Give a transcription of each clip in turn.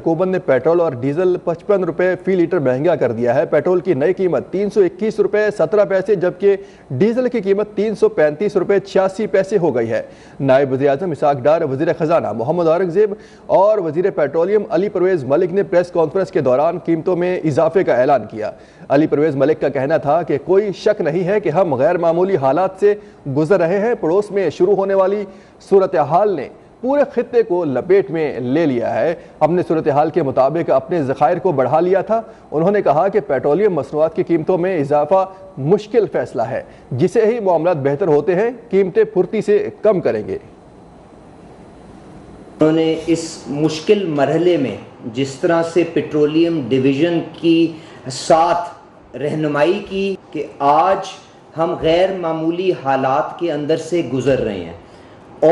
हुकूमत ने पेट्रोल और डीजल 55 रुपये फी लीटर महंगा कर दिया है। पेट्रोल की नई कीमत 321 रुपये 17 पैसे जबकि डीजल की कीमत 335 रुपये 86 पैसे हो गई है। नायब वज़ीर-ए-आज़म इसहाक डार, वज़ीर ख़जाना मोहम्मद औरंगज़ेब और वज़ीर पेट्रोलियम अली परवेज़ मलिक ने प्रेस कॉन्फ्रेंस के दौरान कीमतों में इजाफे का ऐलान किया। अली परवेज़ मलिक का कहना था कि कोई शक नहीं है कि हम गैर मामूली हालात से गुजर रहे हैं। पड़ोस में शुरू होने वाली सूरत हाल ने पूरे खित्ते को लपेट में ले लिया है। हमने सूरत हाल के मुताबिक अपने ज़खायर को बढ़ा लिया था। उन्होंने कहा कि पेट्रोलियम मसनूआत की कीमतों में इजाफा मुश्किल फैसला है, जिसे ही मामलात बेहतर होते हैं कीमतें फुर्ती से कम करेंगे। उन्होंने इस मुश्किल मरहले में जिस तरह से पेट्रोलियम डिवीज़न की साथ रहनुमाई की कि आज हम गैर मामूली हालात के अंदर से गुज़र रहे हैं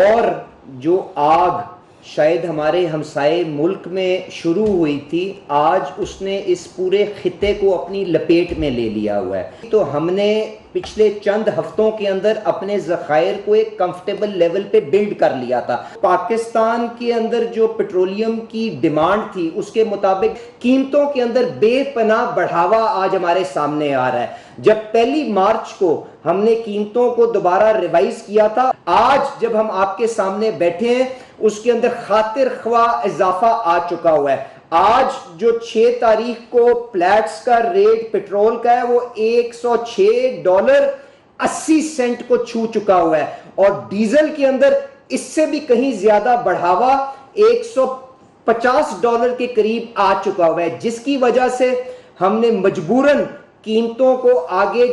और जो आग शायद हमारे हमसाये मुल्क में शुरू हुई थी, आज उसने इस पूरे खित्ते को अपनी लपेट में ले लिया हुआ है। तो हमने पिछले चंद हफ्तों के अंदर अपने ज़खायर को एक कंफर्टेबल लेवल पे बिल्ड कर लिया था। पाकिस्तान के अंदर जो पेट्रोलियम की डिमांड थी उसके मुताबिक कीमतों के अंदर बेपनाह बढ़ावा आज हमारे सामने आ रहा है। जब 1 मार्च को हमने कीमतों को दोबारा रिवाइज किया था, आज जब हम आपके सामने बैठे हैं उसके अंदर खातिर ख्वा इजाफा आ चुका हुआ है। आज जो 6 तारीख को प्लैट्स का रेट पेट्रोल का है वो $106.80 को छू चुका हुआ है और डीजल के अंदर इससे भी कहीं ज्यादा बढ़ावा $150 के करीब आ चुका हुआ है, जिसकी वजह से हमने मजबूरन कीमतों को आगे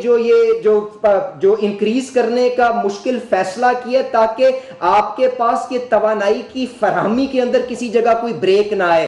जो इंक्रीज करने का मुश्किल फैसला किया ताकि आपके पास ये तवानाई की फराहमी के अंदर किसी जगह कोई ब्रेक ना आए।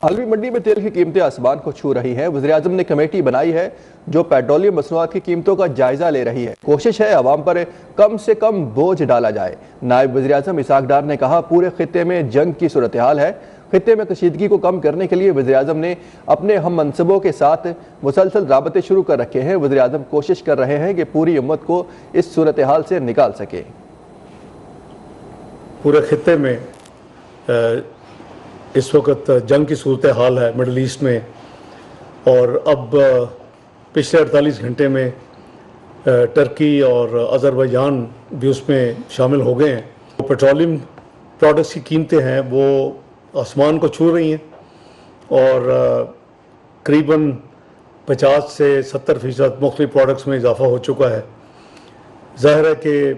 अलवी मंडी में तेल की कीमतें आसमान को छू रही हैं। वज़ीर-ए-आज़म ने कमेटी बनाई है जो पेट्रोलियम मसनूआत की कीमतों का जायजा ले रही है। कोशिश है अवाम पर कम से कम बोझ डाला जाए। नायब वज़ीर-ए-आज़म इसहाक डार ने कहा, पूरे खित्ते में जंग की सूरत हाल है। खित्ते में कशीदगी को कम करने के लिए वज़ीर-ए-आज़म ने अपने हम मनसबों के साथ मुसलसल राबते शुरू कर रखे हैं। वज़ीर-ए-आज़म कोशिश कर रहे हैं कि पूरी उम्मत को इस सूरत हाल से निकाल सके। पूरे खित्ते में इस वक्त जंग की सूरत हाल है मिडल ईस्ट में, और अब पिछले 48 घंटे में टर्की और अज़रबैजान भी उसमें शामिल हो गए हैं। तो पेट्रोलियम प्रोडक्ट्स की कीमतें हैं वो आसमान को छू रही हैं और करीबन 50 से 70% मुख्तलिफ प्रोडक्ट्स में इजाफा हो चुका है। ज़ाहिर है कि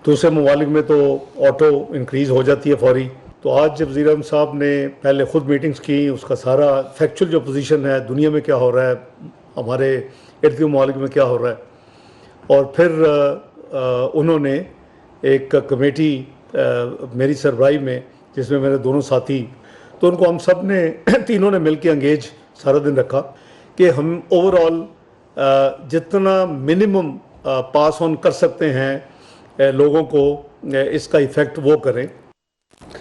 दूसरे ममालिक में तो ऑटो इंक्रीज़ हो जाती है फौरी। तो आज जब वज़ीर-ए-आज़म साहब ने पहले ख़ुद मीटिंग्स की, उसका सारा फैक्चुअल जो पोजीशन है दुनिया में क्या हो रहा है, हमारे इर्द गिर्द ममालिक में क्या हो रहा है, और फिर उन्होंने एक कमेटी मेरी सरबराही में जिसमें मेरे दोनों साथी, तो उनको हम सब ने तीनों ने मिल के एंगेज सारा दिन रखा कि हम ओवरऑल जितना मिनिमम पास ऑन कर सकते हैं लोगों को इसका इफ़ेक्ट वो करें।